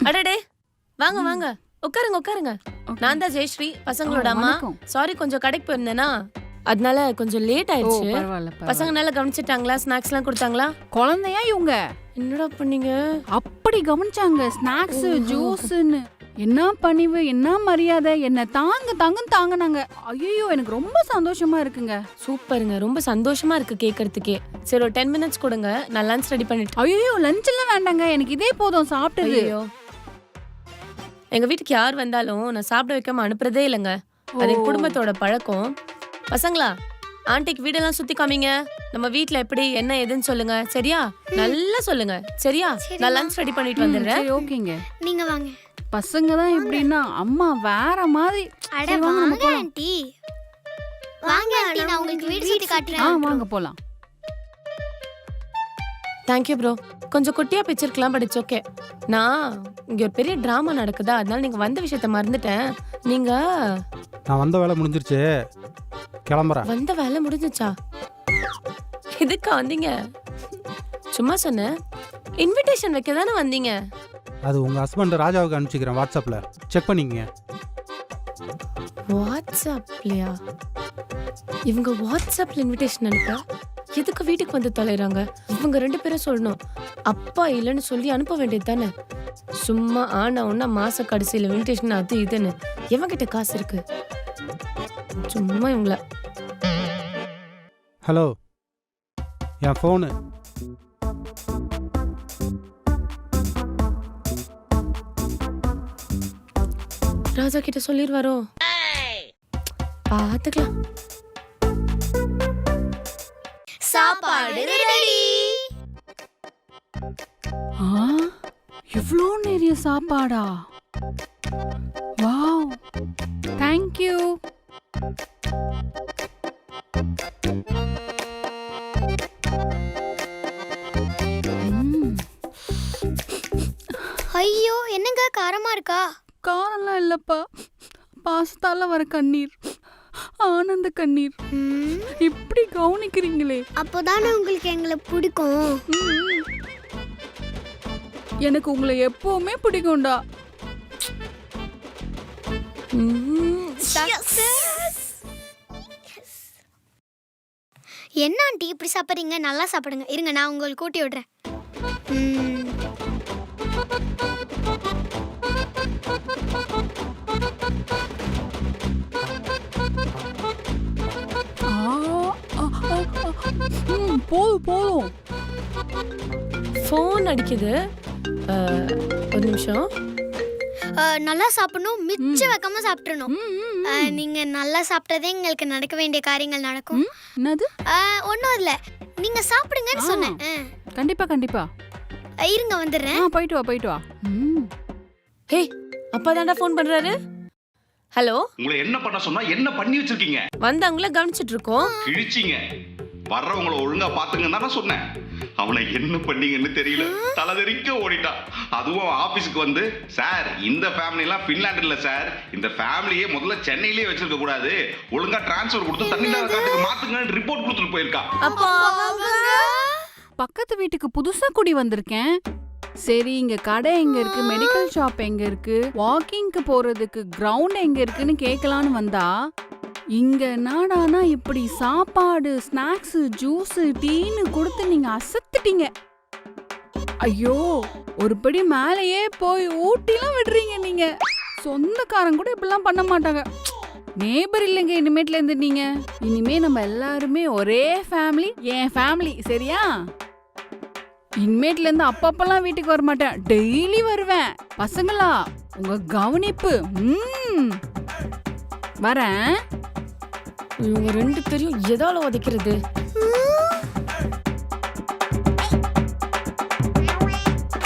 அடடே, வாங்க வாங்க, உட்காருங்க உட்காருங்க. நான் தான் ஜெயஸ்ரீ, பசங்களோட அம்மா. சாரி, கொஞ்சம் கடைக்கு போயிருந்தேனா, அதனால கொஞ்சம் லேட் ஆயிடுச்சு. பசங்க நல்லா கவனிச்சிட்டாங்களா? ஸ்நாக்ஸ் எல்லாம் கொடுத்தாங்களா? குழந்தையா இவங்க என்னடா பண்ணீங்க? அப்படி கவனிச்சாங்க. ஸ்நாக்ஸ் ஜூஸ்ன்னு. என்ன பணிவு, என்ன மரியாதை, என்ன தாங்க தாங்கனாங்க. ஐயோ, எனக்கு ரொம்ப சந்தோஷமா இருக்குங்க. சூப்பருங்க, ரொம்ப சந்தோஷமா இருக்கு கேட்கறதுக்கே. சரி, ஒரு 10 மினிட்ஸ் கொடுங்க, நான் லஞ்ச் ரெடி பண்ணிட்டு. ஐயோ, லஞ்ச் எல்லாம் வேண்டாங்க, எனக்கு இதே போதும் சாப்பிட்டது. ஐயோ, எங்க வீட்டுக்கு யார் வந்தாலும் நான் சாப்பிட வைக்காம அனுப்புறதே இல்லைங்க. அது என் குடும்பத்தோட பழக்கம். பசங்களா, ஆண்டிக்கு வீடெல்லாம் சுத்தி காமிங்க. நம்ம வீட்ல எப்படி என்ன ஏதுன்னு சொல்லுங்க, சரியா? நல்லா சொல்லுங்க, சரியா? நான் லஞ்ச் ரெடி பண்ணிட்டு வந்துடுறேன். ஓகேங்க, நீங்க வாங்க. பசங்க தான் எப்படின்னா அம்மா வேற மாதிரி. அட வாங்க ஆண்டி, வாங்க ஆண்டி, நான் உங்களுக்கு வீடு சுத்தி காட்டுறேன். வாங்க போலாம். Thank you bro. கொஞ்சம் குட்டியா பிச்சிருக்கலாம், பட் இட்ஸ் ஓகே. நான் இங்க ஒரு பெரிய டிராமா நடக்குதா, அதனால நீங்க வந்த விஷயத்த மறந்துட்டேன். நீங்க நான் வந்த வேலை முடிஞ்சிருச்சு, கிளம்புறேன். வந்த வேலை முடிஞ்சிச்சா? இதுக்கா வந்தீங்க? சும்மா சொன்னேன். இன்விடேஷன் வைக்க தானே வந்தீங்க? அது உங்க ஹஸ்பண்ட் ராஜாவுக்கு அனுப்பிச்சிக்கிறேன், வாட்ஸ்அப்ல செக் பண்ணிக்கங்க. வாட்ஸ்அப்லயா? இவங்க வாட்ஸ்அப்ல இன்விடேஷன் அனுப்ப எதுக்கு வீட்டுக்கு வந்து தொலைறாங்க? இவங்க 2 பேரும் சொல்லணும். அப்பா இல்லைன்னு சொல்லி அனுப்ப வேண்டியது தானே. சும்மா ஆனா ஒன்னா மாச கடைசியில இன்விடேஷன் அது இதுன்னு எவங்கிட்ட காசு இருக்கு? சும்மா இவங்கள. ஹலோ, என் ஃபோனு. ராஜா கிட்ட சொல்லிடுவாரோ? பாத்துக்கலாம். சாப்பாடு ரெடி. இவ்ளோ நிறைய சாப்பாடா? Wow, thank you. ஐயோ, என்னங்க காரமா இருக்கா? காரம்லாம் இல்லப்பா, பாசத்தால வர கண்ணீர், ஆனந்த கண்ணீர். இப்படி கவனிக்கிறீங்களே, அப்போதானே உங்களுக்கு எங்களை பிடிக்கும். எனக்கு உங்களை எப்பவுமே பிடிக்கும்டா. என்ன ஆண்டி இப்படி சாப்பிடுறீங்க? நல்லா சாப்பிடுங்க. இருங்க, நான் உங்களுக்கு கூட்டி விடுறேன். போதும். ஃபோன் அடிக்குது, ஒரு நிமிஷம். நல்லா சாப்பிடணும், மிச்சம் வைக்காம சாப்பிடணும். நீங்க நல்லா சாப்பிட்டதே எங்களுக்கு நடக்க வேண்டிய காரியங்கள் நடக்கும். என்னது? ஒன்றும் இல்லை, நீங்க சாப்பிடுங்கன்னு சொன்னேன். கண்டிப்பா. இருங்க, வந்துடுறேன். போயிட்டு வா. ஹே, அப்பா தாண்டா ஃபோன் பண்றாரு. ஹலோ, உங்களை என்ன பண்ண சொன்னா என்ன பண்ணி வச்சிருக்கீங்க? வந்தவங்கள கவனிச்சிட்டு இருக்கோம். கிழிச்சிங்க. வர்றவங்கள ஒழுங்கா பாத்துங்கன்னு தானே சொன்னேன். அவனை என்ன பண்ணீங்கன்னு தெரியல, தலைதெறிக்க ஓடிட்டான். அதுவும் ஆபீஸ்க்கு வந்து, சார் இந்த ஃபேமிலி எல்லாம் பின்லாந்து இல்ல சார், இந்த ஃபேமிலியே முதல்ல சென்னையிலேயே வச்சிருக்க கூடாது, ஒழுங்கா டிரான்ஸ்ஃபர் கொடுத்து தமிழ்நாடு காட்டுக்கு மாத்துங்கன்னு ரிப்போர்ட் கொடுத்துட்டு போயிருக்கா. பக்கத்து வீட்டுக்கு புதுசா குடி வந்திருக்கேன். சரி, இங்க கடை எங்க இருக்கு, மெடிக்கல் ஷாப் எங்க இருக்கு, வாக்கிங்க்கு போறதுக்கு கிரவுண்ட் எங்க இருக்குன்னு கேட்கலான்னு வந்தா, இங்க நாடானா இப்படி சாப்பாடு, ஸ்நாக்ஸ், ஜூஸ், டீன்னு கொடுத்து நீங்க அசத்துட்டீங்க. ஐயோ, ஒரு படி மேலேயே போய் ஊட்டிலாம் விடுறீங்க நீங்க. சொந்தக்காரங்க கூட இப்படிலாம் பண்ண மாட்டாங்க. நேபர் இல்லைங்க இனிமேட்ல இருந்து நீங்க. இனிமே நம்ம எல்லாருமே ஒரே ஃபேமிலி, என் ஃபேமிலி, சரியா? இனிமேட்ல இருந்து அப்பப்பெல்லாம் வீட்டுக்கு வர மாட்டேன், டெய்லி வருவேன். பசங்களா, உங்க கவனிப்பு. வரேன். இவங்க 2 பேரும் எதால உதைக்கிறது?